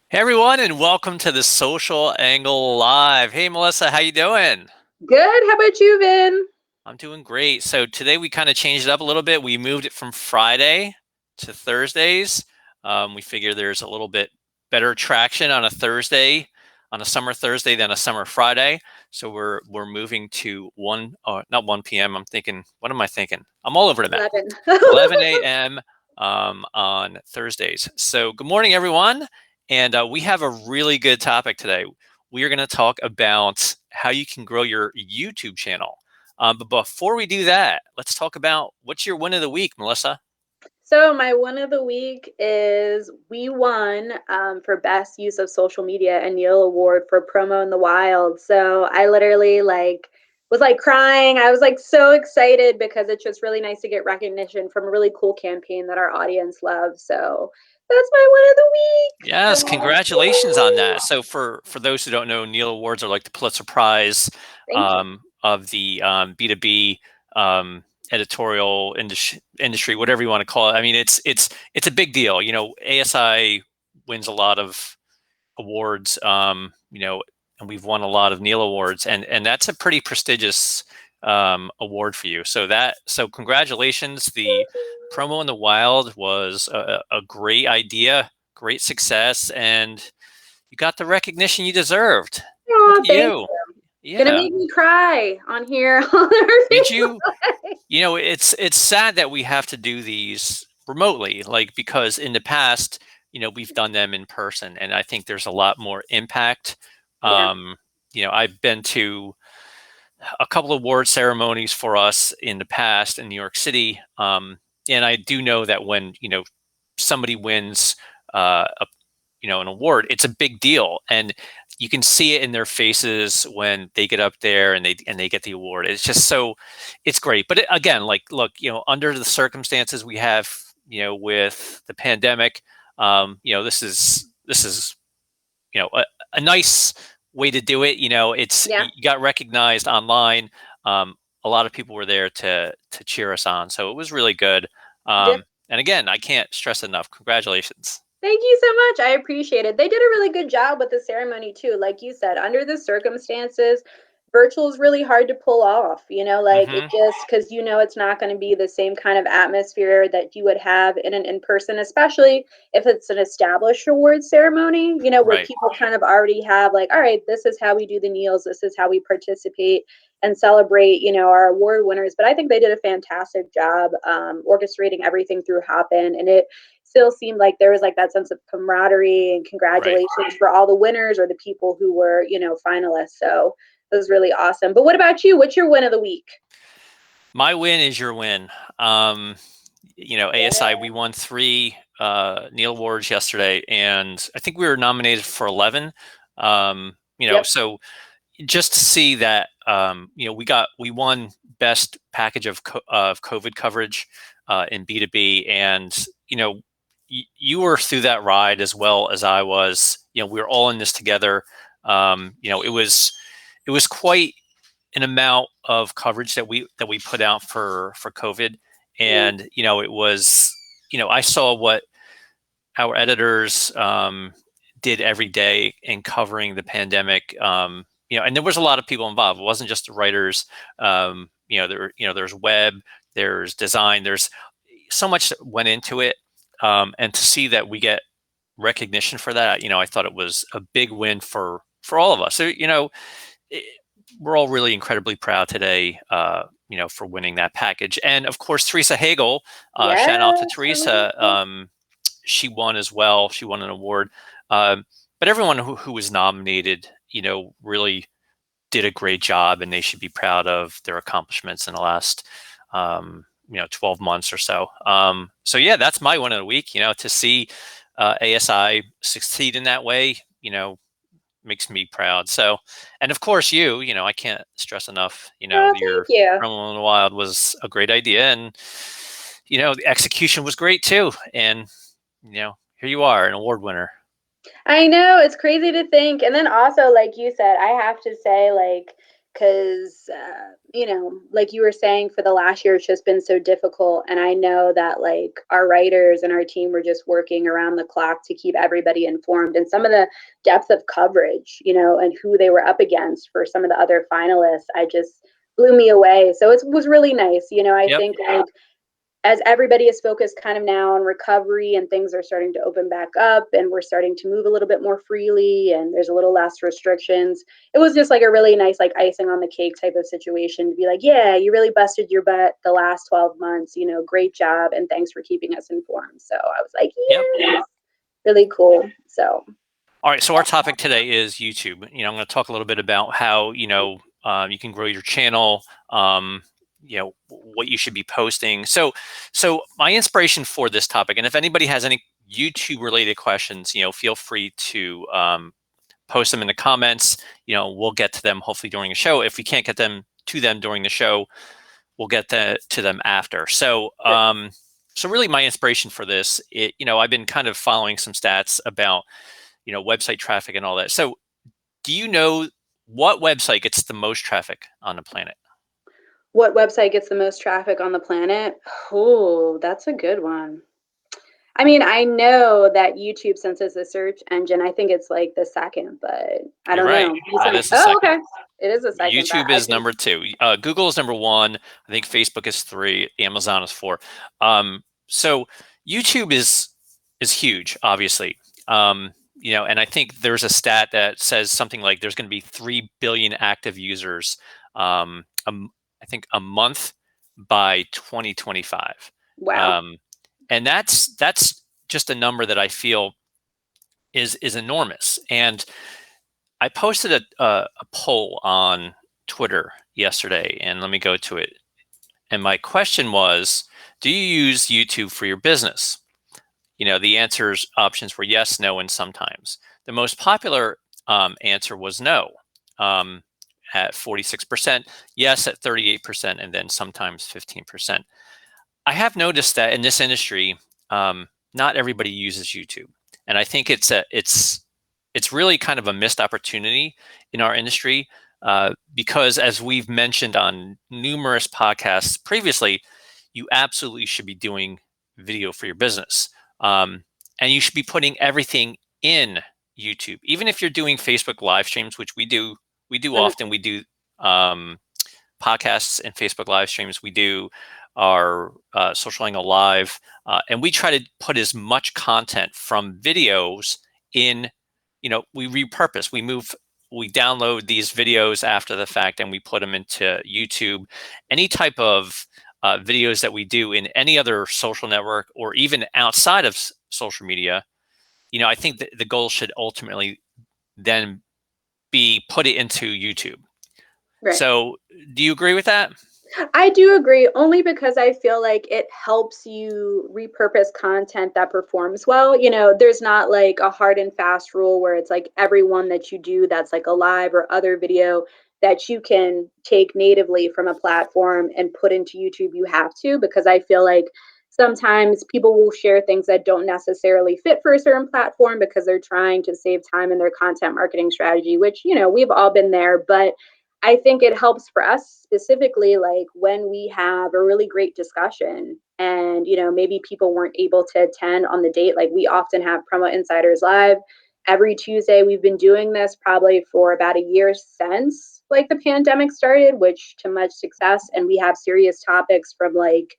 Hey everyone, and welcome to the Social Angle Live. Hey Melissa, how you doing? Good. How about you, Vin? I'm doing great. So today we kind of changed it up a little bit. We moved it from Friday to Thursdays. We figure there's a little bit better traction on a Thursday, on a summer Thursday than a summer Friday. So we're moving to not 1 p.m. I'm thinking, what am I thinking? I'm all over the map. 11. 11 a.m. On Thursdays. So good morning, everyone. And we have a really good topic today. We are going to talk about how you can grow your YouTube channel. But before we do that, let's talk about what's your win of the week, Melissa. So my one of the week is we won for best use of social media and Neil Award for promo in the wild. So I literally was crying. I was so excited because it's just really nice to get recognition from a really cool campaign that our audience loves. So that's my one of the Yes, week. congratulations on that. So for those who don't know, Neil Awards are like the Pulitzer Prize Thank you. of the B2B editorial industry, whatever you want to call it. I mean, it's a big deal. You know, ASI wins a lot of awards. And we've won a lot of Neil Awards, and that's a pretty prestigious award for you. So congratulations. The promo in the wild was a great idea, great success, and you got the recognition you deserved. Look Oh, at thank you. you. Gonna Yeah. make me cry on here on our Did you? Facebook. It's sad that we have to do these remotely, like because in the past, we've done them in person, and I think there's a lot more impact. Yeah. Um, I've been to a couple of award ceremonies for us in the past in New York City, and I do know that when somebody wins an award, it's a big deal, and you can see it in their faces when they get up there and they get the award. It's just it's great. But again, like, look, under the circumstances we have, with the pandemic, this is a nice way to do it. It's Yeah. you got recognized online. A lot of people were there to cheer us on, so it was really good. And again, I can't stress enough. Congratulations. Thank you so much. I appreciate it. They did a really good job with the ceremony too. Like you said, under the circumstances, virtual is really hard to pull off. It Hmm. just because it's not going to be the same kind of atmosphere that you would have in an in person, especially if it's an established awards ceremony, where Right. people kind of already have all right, this is how we do the kneels, this is how we participate and celebrate, our award winners. But I think they did a fantastic job orchestrating everything through Hopin, and it still seemed like there was that sense of camaraderie and Right. congratulations for all the winners or the people who were, finalists. So it was really awesome. But what about you? What's your win of the week? My win is your win. Um, ASI, we won three Neil Awards yesterday, and I think we were nominated for 11. Yep. So just to see that, we won best package of COVID coverage in B2B, and you were through that ride as well as I was. We were all in this together. It was quite an amount of coverage that we put out for COVID, Yeah. and it was, I saw what our editors did every day in covering the pandemic. And there was a lot of people involved. It wasn't just the writers. There's web, there's design, there's so much that went into it. And to see that we get recognition for that, I thought it was a big win for all of us. So, it, we're all really incredibly proud today, for winning that package. And of course, Teresa Hagel, shout out to Yes. Teresa. She won as well. She won an award. But everyone who was nominated, really did a great job, and they should be proud of their accomplishments in the last, 12 months or so. So yeah, that's my one of the week. To see ASI succeed in that way, makes me proud. So, and of course, I can't stress enough. Oh, thank Your you. Promo in the Wild was a great idea, and the execution was great too. And here you are, an award winner. I know it's crazy to think. And then also, like you said, I have to say, because like you were saying, for the last year it's just been so difficult, and I know that like our writers and our team were just working around the clock to keep everybody informed, and some of the depth of coverage, and who they were up against for some of the other finalists, I just blew me away. So it was really nice. I Yep. think like as everybody is focused kind of now on recovery and things are starting to open back up and we're starting to move a little bit more freely and there's a little less restrictions, it was just like a really nice like icing on the cake type of situation to be like, yeah, you really busted your butt the last 12 months, great job, and thanks for keeping us informed. So I was like, Yep. yeah, really cool. So All right. So our topic today is YouTube. I'm going to talk a little bit about how, you can grow your channel, what you should be posting. So my inspiration for this topic, and if anybody has any YouTube related questions, feel free to post them in the comments. We'll get to them hopefully during the show. If we can't get them to them during the show, we'll get to them after. So really my inspiration for this, I've been kind of following some stats about, website traffic and all that. So do you know what website gets the most traffic on the planet? what website gets the most traffic on the planet? Oh, that's a good one. I mean, I know that YouTube, since it's a search engine, I think it's like the second, but I You're don't right. know. That is the Oh, second. okay. It is a second, but YouTube I is think number two. Google is number one. I think Facebook is three. Amazon is four. So YouTube is huge, obviously. And I think there's a stat that says something like there's going to be 3 billion active users, I think a month by 2025. wow. Um, and that's just a number that I feel is enormous. And I posted a poll on Twitter yesterday, and let me go to it. And my question was, do you use YouTube for your business? The answers options were yes, no, and sometimes. The most popular answer was no, at 46%, yes at 38%, and then sometimes 15%. I have noticed that in this industry, not everybody uses YouTube, and I think it's really kind of a missed opportunity in our industry, because as we've mentioned on numerous podcasts previously, you absolutely should be doing video for your business, and you should be putting everything in YouTube, even if you're doing Facebook live streams, which we do. We do Mhm. often. We do um, podcasts and Facebook live streams. We do our Social Angle Live, and we try to put as much content from videos in. We repurpose. We download these videos after the fact, and we put them into YouTube. Any type of videos that we do in any other social network or even outside of social media, I think that the goal should ultimately then be put it into YouTube. Right. So, do you agree with that? I do agree, only because I feel like it helps you repurpose content that performs well. There's not like a hard and fast rule where it's like every one that you do that's like a live or other video that you can take natively from a platform and put into YouTube. You have to, because I feel like sometimes people will share things that don't necessarily fit for a certain platform because they're trying to save time in their content marketing strategy, which, we've all been there. But I think it helps for us specifically, like when we have a really great discussion and, maybe people weren't able to attend on the date. Like we often have Promo Insiders Live every Tuesday. We've been doing this probably for about a year since like the pandemic started, which to much success. And we have serious topics from like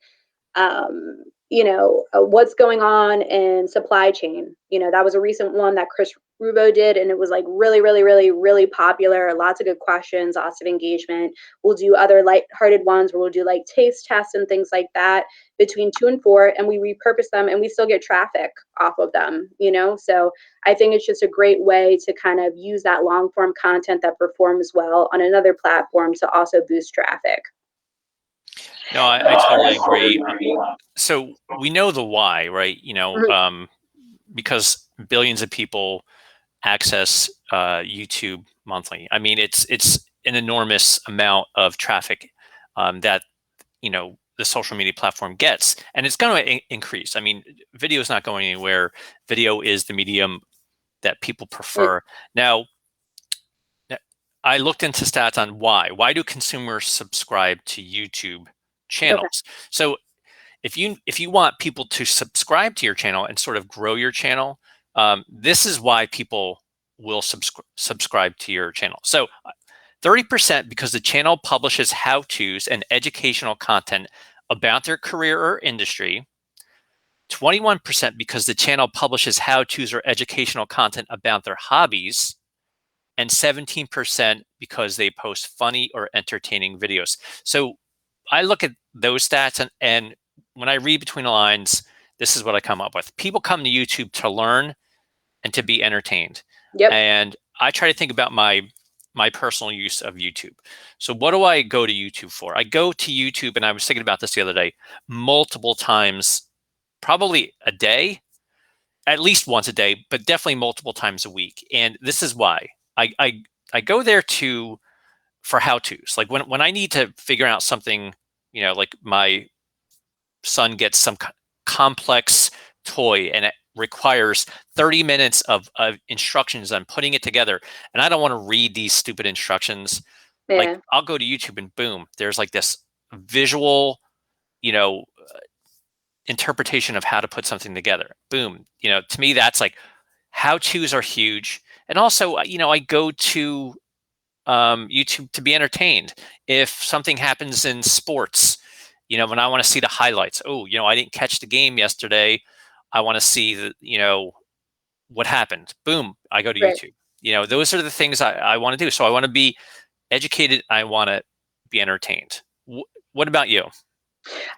what's going on in supply chain. That was a recent one that Chris Rubo did, and it was like really, really, really, really popular. Lots of good questions, lots of engagement. We'll do other light-hearted ones where we'll do like taste tests and things like that between 2 and 4, and we repurpose them, and we still get traffic off of them. So I think it's just a great way to kind of use that long-form content that performs well on another platform to also boost traffic. No, I totally agree. So we know the why, right? Mhm. Because billions of people access YouTube monthly. I mean, it's an enormous amount of traffic that the social media platform gets, and it's going to increase. I mean, video is not going anywhere. Video is the medium that people prefer. Now, I looked into stats on why. Why do consumers subscribe to YouTube Okay. channels? So if you want people to subscribe to your channel and sort of grow your channel, this is why people will subscribe to your channel. So 30% because the channel publishes how-tos and educational content about their career or industry. 21% because the channel publishes how-tos or educational content about their hobbies, and 17% because they post funny or entertaining videos. So I look at those stats, and when I read between the lines, this is what I come up with. People come to YouTube to learn and to be entertained. Yep. And I try to think about my personal use of YouTube. So what do I go to YouTube for? I go to YouTube, and I was thinking about this the other day, multiple times, probably a day, at least once a day, but definitely multiple times a week. And this is why. I go there for how-tos. Like when I need to figure out something, like my son gets some complex toy and it requires 30 minutes of instructions on putting it together, and I don't want to read these stupid instructions. Like Yeah. I'll go to YouTube and boom, there's like this visual, you know, interpretation of how to put something together. Boom. To me, that's like how-tos are huge. And also, I go to YouTube to be entertained. If something happens in sports, when I want to see the highlights, I didn't catch the game yesterday. I want to see what happened. Boom, I go to Right. YouTube. Those are the things I want to do. So I want to be educated. I want to be entertained. What about you?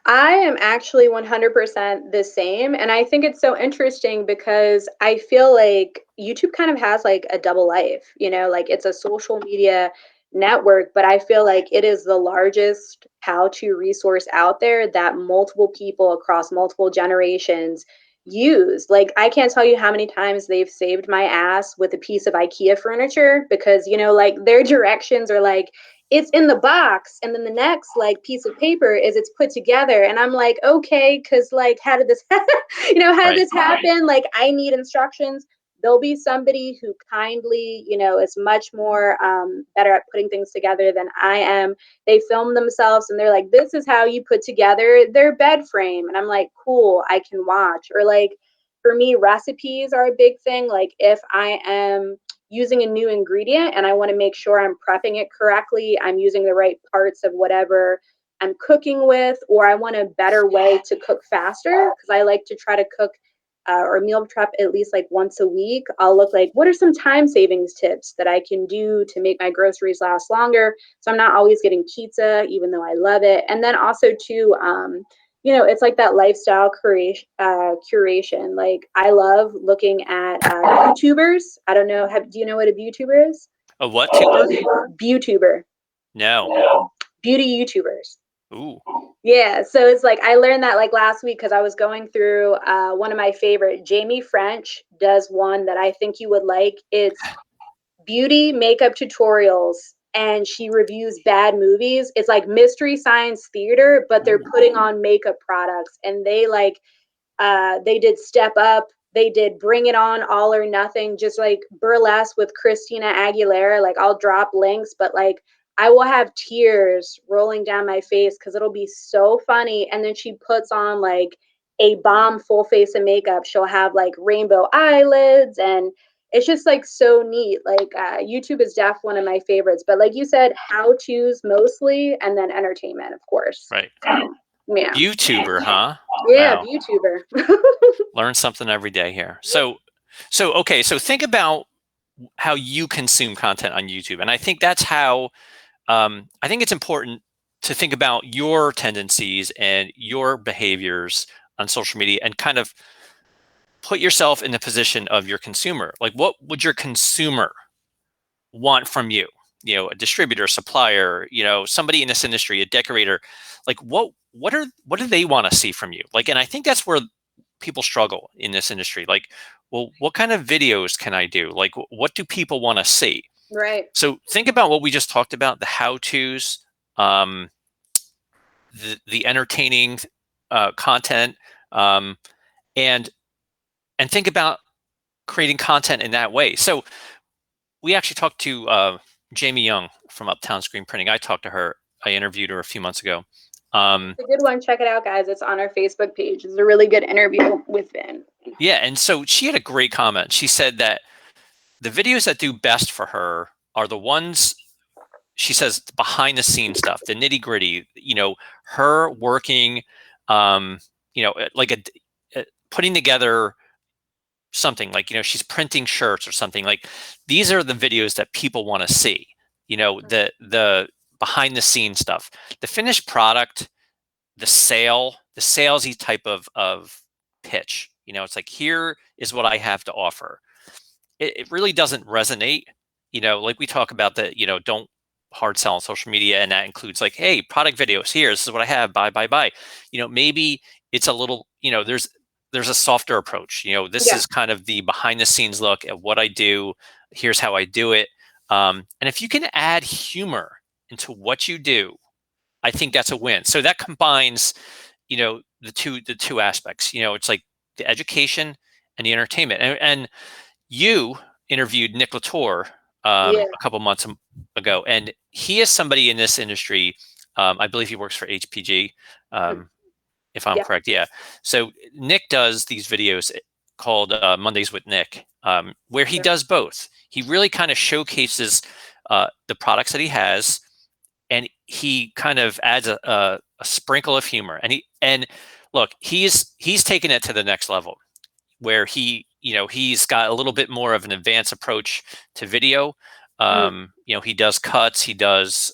I am actually 100% the same. And I think it's so interesting because I feel like YouTube kind of has like a double life, like it's a social media network, but I feel like it is the largest how to resource out there that multiple people across multiple generations use. Like, I can't tell you how many times they've saved my ass with a piece of IKEA furniture because, like their directions are like, it's in the box, and then the next like piece of paper is it's put together, and I'm like, okay, because like how did this how did Right. this happen? Like, I need instructions. There'll be somebody who kindly, is much more better at putting things together than I am. They film themselves and they're like, this is how you put together their bed frame, and I'm like, cool, I can watch. Or like, for me, recipes are a big thing. Like, if I am using a new ingredient and I want to make sure I'm prepping it correctly, I'm using the right parts of whatever I'm cooking with, or I want a better way to cook faster because I like to try to cook or meal prep at least like once a week. I'll look like, what are some time savings tips that I can do to make my groceries last longer? So I'm not always getting pizza, even though I love it. And then also too, it's like that lifestyle curation. Like, I love looking at YouTubers. I don't know. Do you know what a YouTuber is? A what tuber? YouTuber, No. beauty YouTubers. Ooh. Yeah, so it's like I learned that like last week because I was going through one of my favorite. Jamie French does one that I think you would like. It's beauty makeup tutorials, and she reviews bad movies. It's like Mystery Science Theater, but they're Ooh. putting on makeup products, and they did Step Up, they did Bring It On, All or Nothing, just like burlesque with Christina Aguilera. Like, I'll drop links, but like I will have tears rolling down my face because it'll be so funny. And then she puts on like a bomb full face of makeup. She'll have like rainbow eyelids, and it's just like so neat. Like, YouTube is def one of my favorites, but like you said, how to's mostly, and then entertainment, of course. Right. Yeah. YouTuber, huh? Yeah, Wow. YouTuber. Learn something every day here. So okay, so think about how you consume content on YouTube. And I think that's how I think it's important to think about your tendencies and your behaviors on social media and kind of put yourself in the position of your consumer. Like, what would your consumer want from you? A distributor, supplier, somebody in this industry, a decorator. Like, what do they want to see from you? Like, and I think that's where people struggle in this industry. Like, well, what kind of videos can I do? Like, what do people want to see? Right. So think about what we just talked about, the how-tos, um, the entertaining content, um, and think about creating content in that way. So we actually talked to Jamie Young from Uptown Screen Printing. I talked to her. I interviewed her a few months ago. Um, It's a good one. Check it out, guys. It's on our Facebook page. It's a really good interview with Vin. yeah, and so she had a great comment. She said that the videos that do best for her are the ones, she says, behind the scenes stuff, the nitty gritty, her working, um, like putting together something like, she's printing shirts or something. Like, these are the videos that people want to see, the behind the scenes stuff. The finished product, the salesy type of pitch, it's like, here is what I have to offer. It really doesn't resonate. Like we talk about that, don't hard sell on social media, and that includes like, hey, product videos here, this is what I have, buy. Maybe it's a little, there's a softer approach. This Yeah. is kind of the behind the scenes look at what I do. Here's how I do it. And if you can add humor into what you do, I think that's a win. So that combines, the two aspects. It's like the education and the entertainment. And you interviewed Nick Latour Yeah. a couple months ago, and he is somebody in this industry. I believe he works for HPG, if I'm Yeah. correct. Yeah. So Nick does these videos called Mondays with Nick, where he does both. He really kind of showcases the products that he has, and he kind of adds a sprinkle of humor. And look, he's taken it to the next level, where he's got a little bit more of an advanced approach to video. He does cuts, he does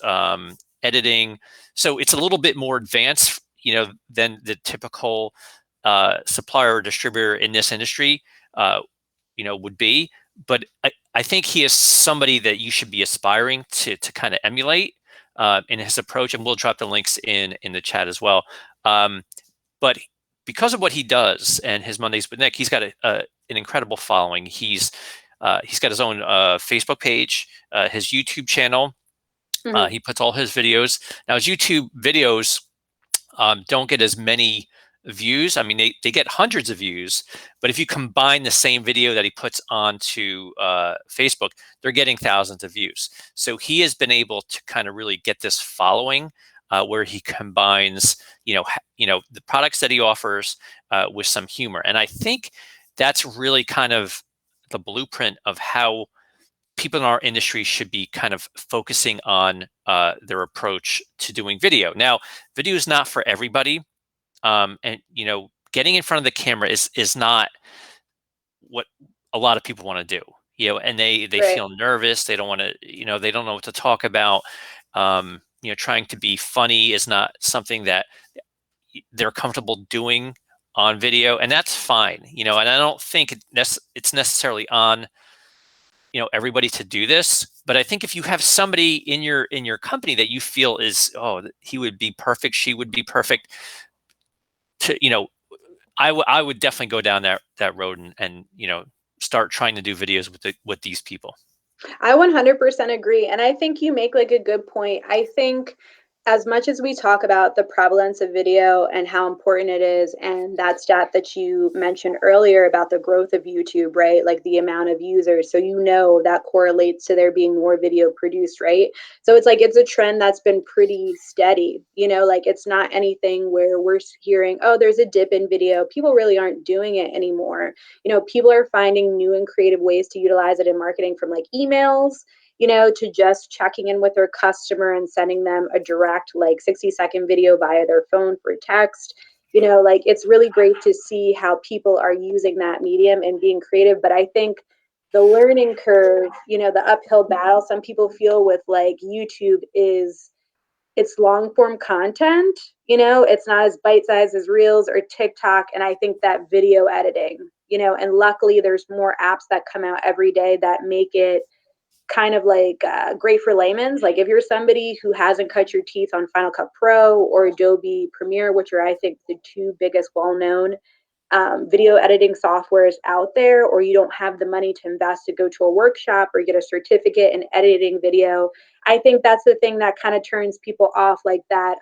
editing, so it's a little bit more advanced, than the typical supplier or distributor in this industry, would be. But I think he is somebody that you should be aspiring to kind of emulate in his approach, and we'll drop the links in the chat as well. But because of what he does and his Mondays with Nick, he's got an incredible following. He's got his own Facebook page, his YouTube channel. He puts all his videos. Now, his YouTube videos don't get as many views. I mean, they get hundreds of views, but if you combine the same video that he puts onto Facebook, they're getting thousands of views. So he has been able to kind of really get this following, where he combines, the products that he offers with some humor. And I think that's really kind of the blueprint of how people in our industry should be kind of focusing on their approach to doing video. Now, video is not for everybody, and getting in front of the camera is not what a lot of people want to do. And they Right. feel nervous. They don't want to. They don't know what to talk about. Trying to be funny is not something that they're comfortable doing on video, and that's fine. And I don't think it's necessarily on everybody to do this, but I think if you have somebody in your company that you feel is, oh, he would be perfect, she would be perfect, to I would definitely go down that road, and start trying to do videos with these people. I 100% agree. And I think you make like a good point. I think as much as we talk about the prevalence of video and how important it is, and that stat that you mentioned earlier about the growth of YouTube, right? Like the amount of users. So, that correlates to there being more video produced, right? So it's like it's a trend that's been pretty steady, like it's not anything where we're hearing, oh, there's a dip in video. People really aren't doing it anymore. People are finding new and creative ways to utilize it in marketing, from like emails, to just checking in with their customer and sending them a direct like 60-second video via their phone for text. Like it's really great to see how people are using that medium and being creative. But I think the learning curve, the uphill battle some people feel with like YouTube is it's long form content. It's not as bite sized as Reels or TikTok. And I think that video editing, and luckily there's more apps that come out every day that make it kind of like great for layman's. Like if you're somebody who hasn't cut your teeth on Final Cut Pro or Adobe Premiere, which are I think the two biggest well-known video editing softwares out there, or you don't have the money to invest to go to a workshop or get a certificate in editing video, I think that's the thing that kind of turns people off, like that.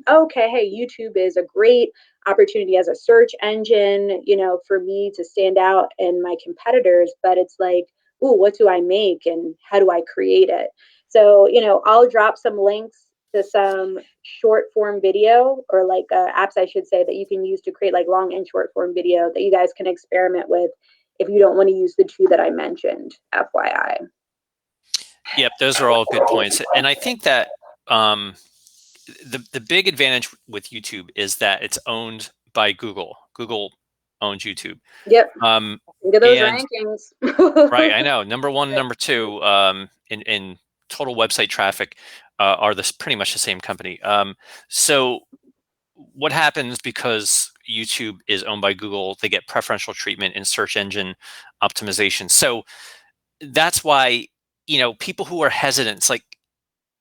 Okay, hey, YouTube is a great opportunity as a search engine, for me to stand out and my competitors, but it's like, ooh, what do I make and how do I create it? So, I'll drop some links to some short form video, or like apps, I should say, that you can use to create like long and short form video that you guys can experiment with if you don't want to use the two that I mentioned, FYI. Yep, those are all good points. And I think that the big advantage with YouTube is that it's owned by Google. Google owns YouTube. Yep. Um, Look at those and rankings. right, I know. Number one, number two, in total website traffic, are this pretty much the same company. So what happens because YouTube is owned by Google? They get preferential treatment in search engine optimization. So that's why, people who are hesitant, it's like,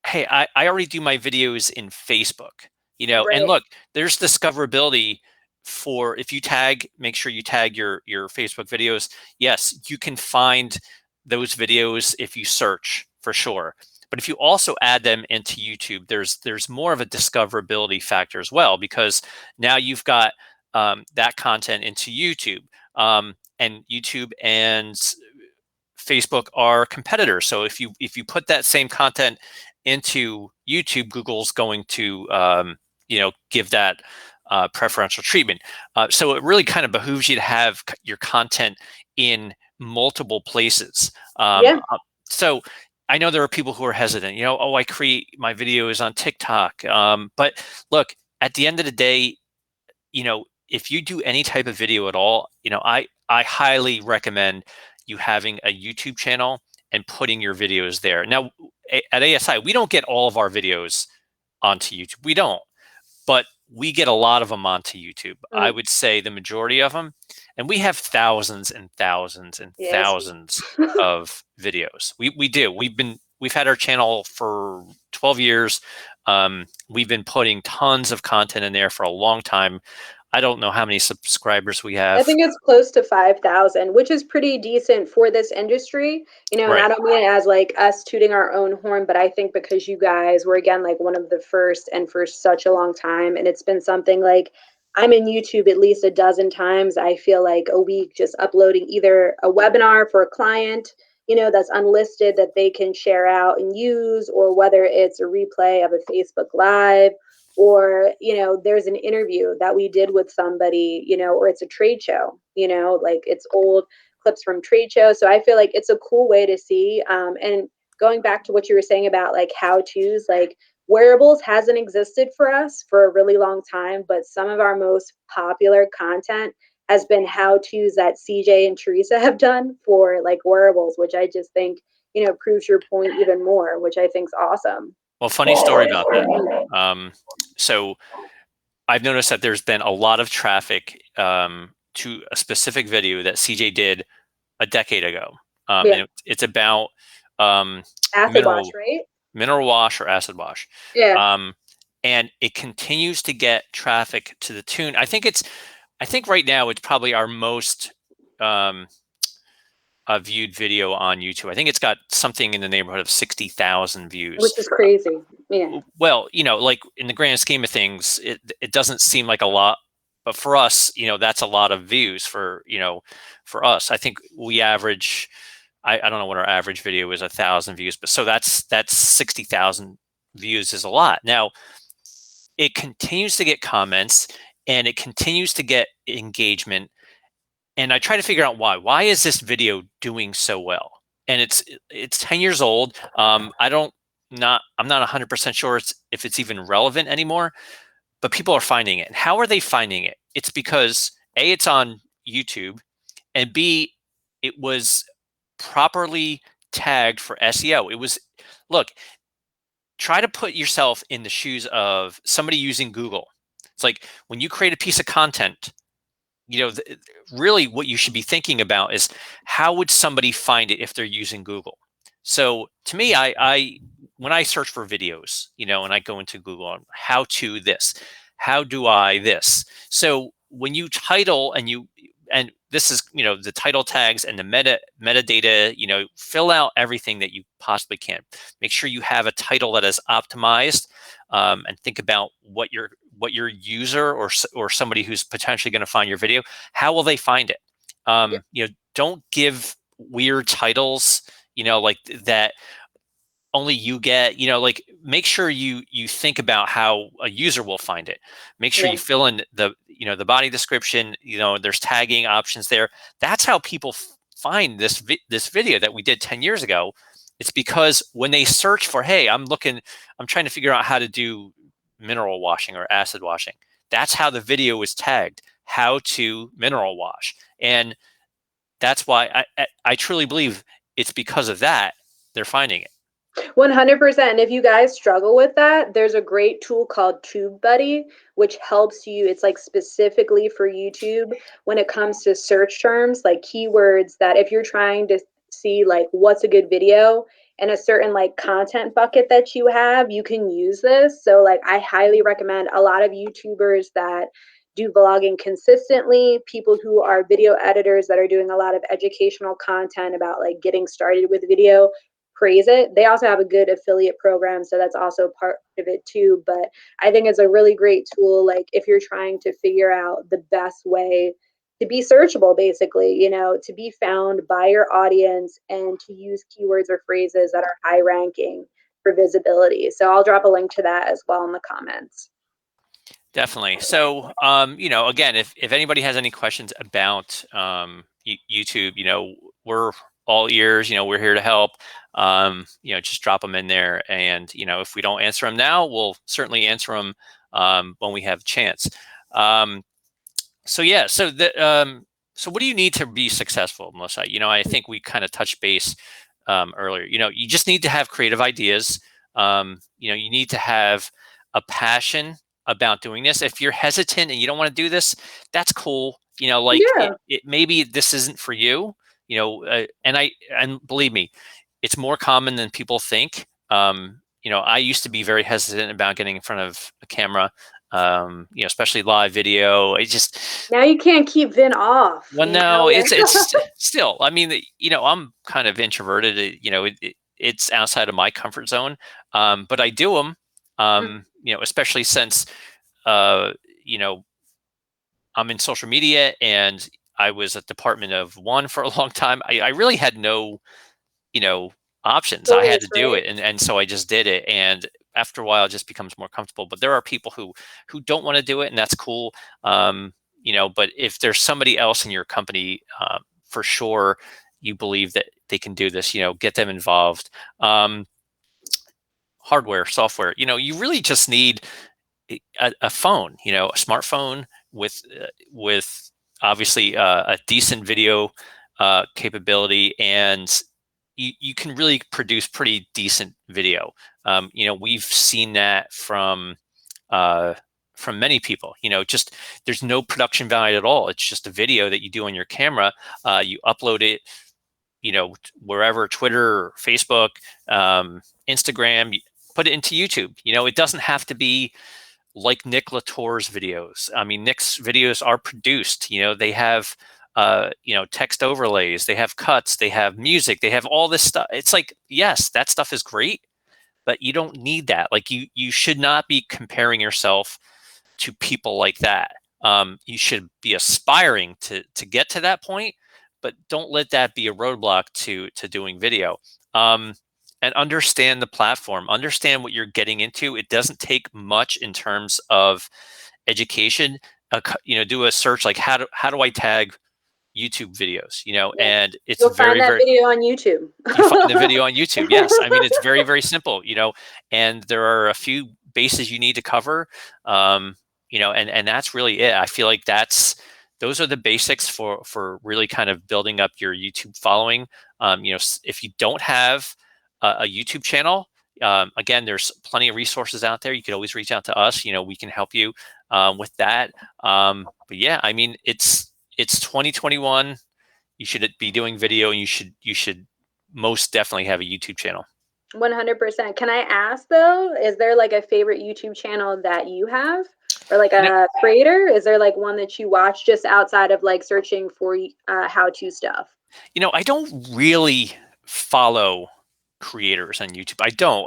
hey, I already do my videos in Facebook, and Right. look, there's discoverability for, if you tag, make sure you tag your Facebook videos. Yes, you can find those videos if you search for sure. But if you also add them into YouTube, there's more of a discoverability factor as well, because now you've got that content into YouTube, and YouTube and Facebook are competitors. So if you put that same content into YouTube, Google's going to give that preferential treatment. So it really kind of behooves you to have your content in multiple places. Yeah. So I know there are people who are hesitant. Oh, I create my videos on TikTok. But look, at the end of the day, if you do any type of video at all, I highly recommend you having a YouTube channel and putting your videos there. Now, at ASI, we don't get all of our videos onto YouTube. We don't, but we get a lot of them onto YouTube. I would say the majority of them, and we have thousands and thousands and Yes. thousands of videos. We do. We've had our channel for 12 years. We've been putting tons of content in there for a long time. I don't know how many subscribers we I have. think it's close to 5,000, which is pretty decent for this industry, and Right. I don't mean it as like us tooting our own horn, but I think because you guys were, again, like one of the first and for such a long time, and it's been something like, I'm in YouTube at least a dozen times, I feel like, a week, just uploading either a webinar for a client, that's unlisted that they can share out and use, or whether it's a replay of a Facebook Live, or there's an interview that we did with somebody, or it's a trade show, like it's old clips from trade shows. So I feel like it's a cool way to see, and going back to what you were saying about like how to's, like wearables hasn't existed for us for a really long time, but some of our most popular content has been how to's that CJ and Teresa have done for like wearables, which I just think proves your point even more, which I think is awesome. Well, funny story about that. So I've noticed that there's been a lot of traffic to a specific video that CJ did a decade ago. Yeah. And it's about Acid wash, right? mineral wash or acid wash. Yeah. And it continues to get traffic to the tune. I think right now it's probably our most viewed video on YouTube. I think it's got something in the neighborhood of 60,000 views. Which is crazy. Yeah. Well, like in the grand scheme of things, it doesn't seem like a lot, but for us, that's a lot of views for us. I think we average, I don't know what our average video is, 1,000 views, but so that's 60,000 views is a lot. Now, it continues to get comments and it continues to get engagement. And I try to figure out why. Why is this video doing so well? And it's 10 years old. I'm not 100% sure if it's even relevant anymore, but people are finding it. And how are they finding it? It's because A, it's on YouTube, and B, it was properly tagged for SEO. Look, try to put yourself in the shoes of somebody using Google. It's like when you create a piece of content, really what you should be thinking about is how would somebody find it if they're using Google? So to me, I when I search for videos, and I go into Google on how to this, how do I this? So when you title and this is, the title tags and the metadata, fill out everything that you possibly can. Make sure you have a title that is optimized, and think about what your user or somebody who's potentially going to find your video, how will they find it? Don't give weird titles, like that. only you get, like make sure you think about how a user will find it. Make sure Yeah. you fill in the body description, there's tagging options there. That's how people find this video that we did 10 years ago. It's because when they search for, hey, I'm trying to figure out how to do mineral washing or acid washing. That's how the video was tagged, how to mineral wash. And that's why I truly believe it's because of that they're finding it. 100%. And if you guys struggle with that, there's a great tool called TubeBuddy, which helps you. It's like specifically for YouTube when it comes to search terms, like keywords that if you're trying to see like what's a good video and a certain like content bucket that you have, you can use this. So like I highly recommend a lot of YouTubers that do vlogging consistently, people who are video editors that are doing a lot of educational content about like getting started with video, praise it. They also have a good affiliate program, so that's also part of it too. But I think it's a really great tool, like if you're trying to figure out the best way to be searchable, basically, to be found by your audience and to use keywords or phrases that are high ranking for visibility. So I'll drop a link to that as well in the comments. Definitely. So, again, if anybody has any questions about YouTube, we're all ears. We're here to help. Just drop them in there, and if we don't answer them now, we'll certainly answer them when we have a chance. So yeah, so what do you need to be successful, Melissa? I think we kind of touched base earlier. You just need to have creative ideas. You need to have a passion about doing this. If you're hesitant and you don't want to do this, that's cool. Like Yeah. maybe this isn't for you. And believe me, it's more common than people think. I used to be very hesitant about getting in front of a camera. Especially live video. It just Now you can't keep Vin off. well, no, it's still. I mean, I'm kind of introverted. It's outside of my comfort zone, but I do them. Especially since uh, you know I'm in social media and I was at Department of One for a long time. I really had no you know options. I had Choice, to do right? it, and so I just did it. And after a while, it just becomes more comfortable. But there are people who don't want to do it, and that's cool. But if there's somebody else in your company, for sure, you believe that they can do this, get them involved. Hardware, software, you really just need a phone, a smartphone with obviously a decent video capability, and you can really produce pretty decent video. We've seen that from many people. Just there's no production value at all. It's just a video that you do on your camera. You upload it, wherever, Twitter, Facebook, Instagram. You put it into YouTube. It doesn't have to be like Nick Latour's videos. I mean, Nick's videos are produced. They have text overlays, they have cuts, they have music, they have all this stuff. It's like, yes, that stuff is great, but you don't need that. Like you should not be comparing yourself to people like that. You should be aspiring to get to that point, but don't let that be a roadblock to doing video. And understand the platform, understand what you're getting into. It doesn't take much in terms of education. Do a search like how do I tag YouTube videos, Yeah. and it's You'll find very, that very, video on YouTube. you find the video on YouTube. Yes. I mean, it's very, very simple, and there are a few bases you need to cover, and that's really it. I feel like those are the basics for really kind of building up your YouTube following. If you don't have a YouTube channel, again, there's plenty of resources out there. You could always reach out to us. We can help you with that. But yeah, I mean, it's 2021. You should be doing video, and you should most definitely have a YouTube channel. 100%. Can I ask though, is there like a favorite YouTube channel that you have? Or like You know, a creator? Is there like one that you watch just outside of like searching for how-to stuff? I don't really follow creators on YouTube. I don't.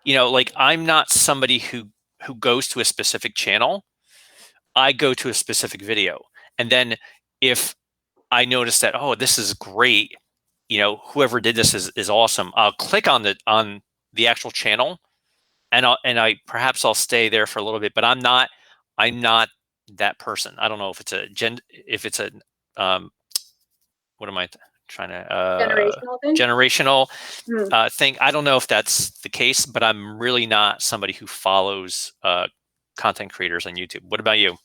Like I'm not somebody who goes to a specific channel. I go to a specific video, and then if I notice that, oh, this is great, whoever did this is awesome, I'll click on the actual channel, and I perhaps I'll stay there for a little bit, but I'm not that person. I don't know if it's a um, what am I trying to Generational thing. generational Hmm. thing. I don't know if that's the case, but I'm really not somebody who follows content creators on YouTube. What about you?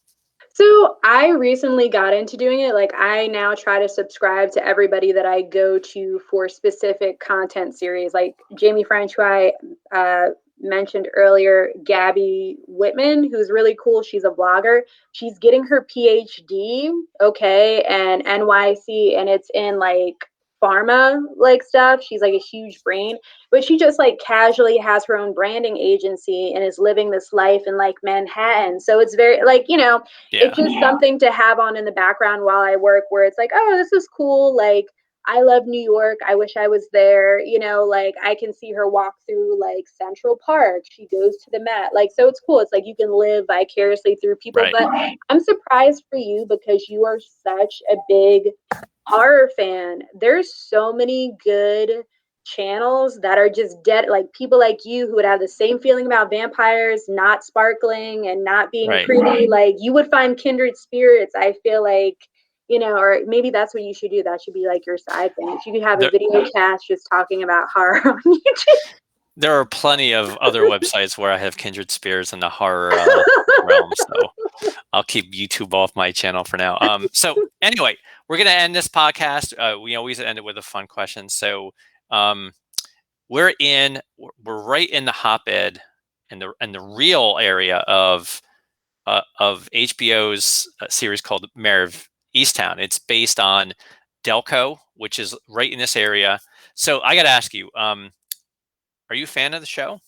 So I recently got into doing it. Like I now try to subscribe to everybody that I go to for specific content series. Like Jamie French, who I mentioned earlier, Gabby Whitman, who's really cool. She's a blogger. She's getting her PhD, okay, and NYC, and it's in like pharma like stuff. She's like a huge brain, but she just like casually has her own branding agency and is living this life in like Manhattan. So it's very like, Yeah, it's just something to have on in the background while I work, where it's like, oh, this is cool. Like, I love New York. I wish I was there. Like I can see her walk through like Central Park. She goes to the Met. Like, so it's cool. It's like you can live vicariously through people. right. But I'm surprised for you because you are such a big horror fan. There's so many good channels that are just dead, like people like you who would have the same feeling about vampires not sparkling and not being Right. pretty. Like you would find kindred spirits. I feel like, or maybe that's what you should do. That should be like your side thing. You could have a There, video cast just talking about horror on YouTube. there are plenty of other websites where I have kindred spirits in the horror realm, so I'll keep YouTube off my channel for now. So anyway, we're gonna end this podcast. We always end it with a fun question. So um, we're right in the hotbed and the real area of HBO's series called Mayor of Easttown. It's based on Delco, which is right in this area. So I got to ask you, are you a fan of the show?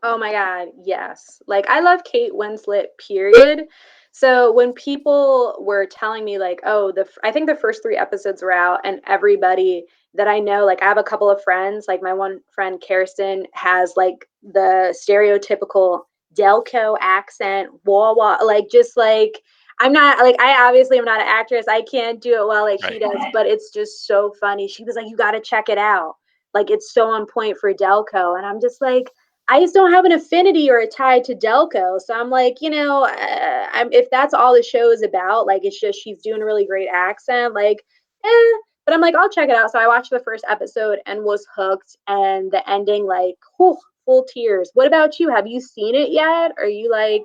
Oh my God, yes. Like I love Kate Winslet, period. So when people were telling me like, oh, I think the first three episodes were out, and everybody that I know, like I have a couple of friends, like my one friend Kirsten has like the stereotypical Delco accent, Wawa, like just like I'm not like I obviously am not an actress. I can't do it well like she Right. does, but it's just so funny. She was like, you got to check it out. Like it's so on point for Delco, and I'm just like I just don't have an affinity or a tie to Delco. So I'm like, if that's all the show is about, like it's just she's doing a really great accent, like, eh. But I'm like, I'll check it out. So I watched the first episode and was hooked, and the ending, like, whew, full tears. What about you? Have you seen it yet? Are you like,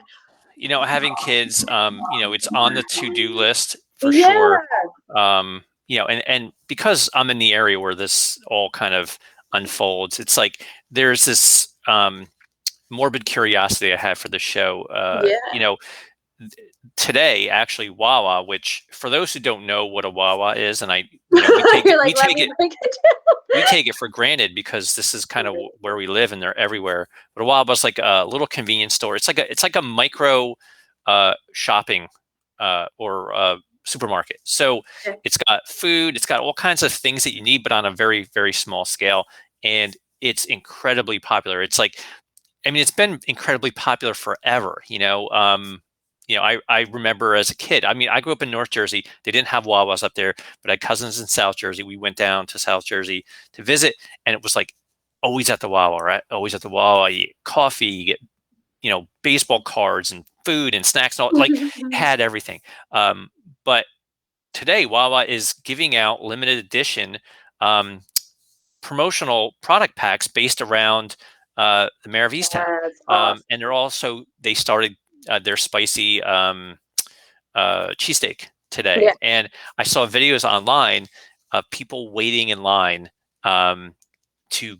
Having kids, it's on the to-do list for yeah, sure. And because I'm in the area where this all kind of unfolds, it's like there's this morbid curiosity I have for the show. yeah? Today, actually, Wawa, which for those who don't know what a Wawa is, and we take it, You're like, let me break it we take it for granted because this is kind of where we live and they're everywhere. But a Wawa is like a little convenience store. It's like a micro shopping or supermarket. So down. it's got food, it's got all kinds of things that you need, but on a very, very small scale. And it's incredibly popular. It's like, I mean, it's been incredibly popular forever. I remember as a kid. I mean, I grew up in North Jersey. They didn't have Wawas up there, but I had cousins in South Jersey. We went down to South Jersey to visit, and it was like always at the Wawa, right? Always at the Wawa. You get coffee, you get baseball cards and food and snacks, and all like had everything. But today, Wawa is giving out limited edition um, promotional product packs based around the Mayor of Easttown. That's awesome. And they started their spicy cheesesteak Yeah. today. And I saw videos online of people waiting in line to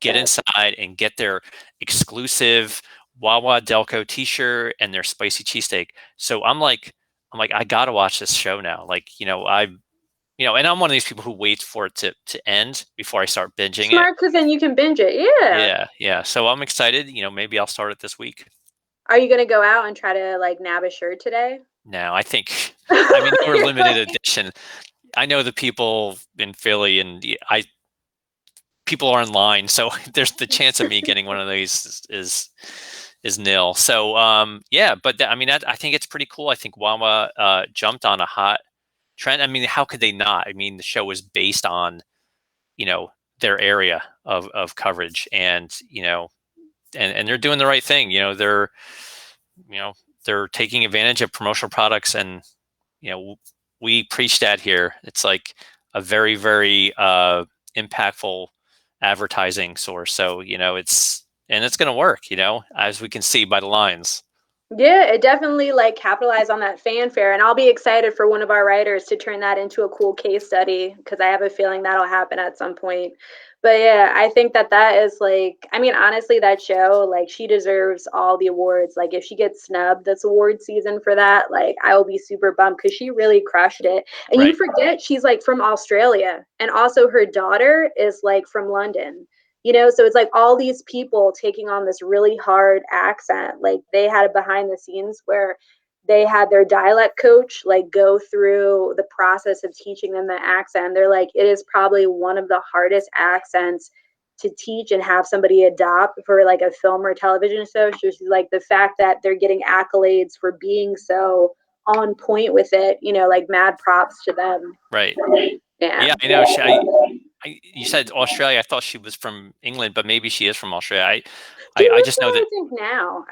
get inside and get their exclusive Wawa Delco t-shirt and their spicy cheesesteak. So I'm like, I gotta watch this show now. Like, and I'm one of these people who waits for it to end before I start binging it. Smart, because then you can binge it. Yeah. Yeah, yeah. So I'm excited. Maybe I'll start it this week. Are you gonna go out and try to like nab a shirt today? Now, I think, I mean, they were You're limited like, edition. I know the people in Philly, and people are in line, so there's the chance of me getting one of these is nil. So yeah, but I mean, I think it's pretty cool. I think Wawa jumped on a hot trend. I mean, how could they not? I mean, the show was based on their area of coverage, and and they're doing the right thing. You know, they're taking advantage of promotional products, and we preach that here. It's like a very, very impactful advertising source. So it's going to work. As we can see by the lines. Yeah, it definitely like capitalized on that fanfare, and I'll be excited for one of our writers to turn that into a cool case study because I have a feeling that'll happen at some point. But yeah, I think that that is like, I mean, honestly, that show, like, she deserves all the awards. Like, if she gets snubbed this award season for that, like, I will be super bummed because she really crushed it. And you Right. forget she's like from Australia, and also her daughter is like from London. So it's like all these people taking on this really hard accent. Like they had a behind the scenes where they had their dialect coach like go through the process of teaching them the accent. They're like, it is probably one of the hardest accents to teach and have somebody adopt for like a film or television show. So she's like, the fact that they're getting accolades for being so on point with it, like mad props to them. Right. Yeah. Yeah, I know. You said Australia. I thought she was from England, but maybe she is from Australia. She I lives just know there, I that. think now.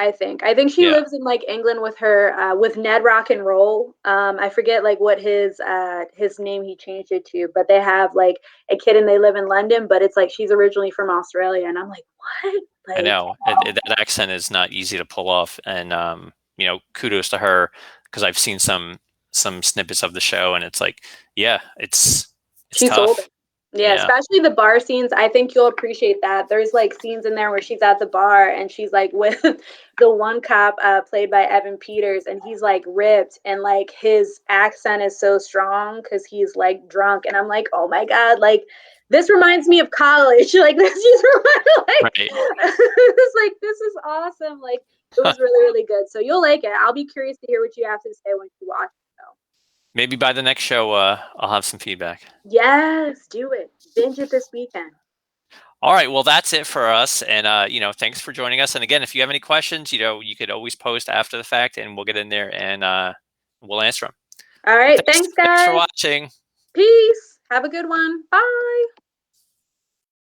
I think she Yeah. lives in like England with her with Ned Rock and Roll. I forget like what his name he changed it to, but they have like a kid and they live in London, but it's like she's originally from Australia, and I'm like, what? I Like, know that accent is not easy to pull off, and kudos to her because I've seen some snippets of the show, and it's like, yeah, it's she sold it. tough. Yeah, Yeah, especially the bar scenes. I think you'll appreciate that. There's like scenes in there where she's at the bar and she's like with the one cop played by Evan Peters, and he's like ripped and like his accent is so strong because he's like drunk. And I'm like, oh my God, like this reminds me of college. Like this just reminds like right. it's like this is awesome. Like it was really, really good. So you'll like it. I'll be curious to hear what you have to say when you watch it though. Maybe by the next show, I'll have some feedback. Yes, do it. Binge it this weekend. All right, well, that's it for us, and thanks for joining us. And again, if you have any questions, you could always post after the fact, and we'll get in there and we'll answer them. All But right. thanks, Thanks, thanks for guys. watching. Peace. Have a good one. Bye.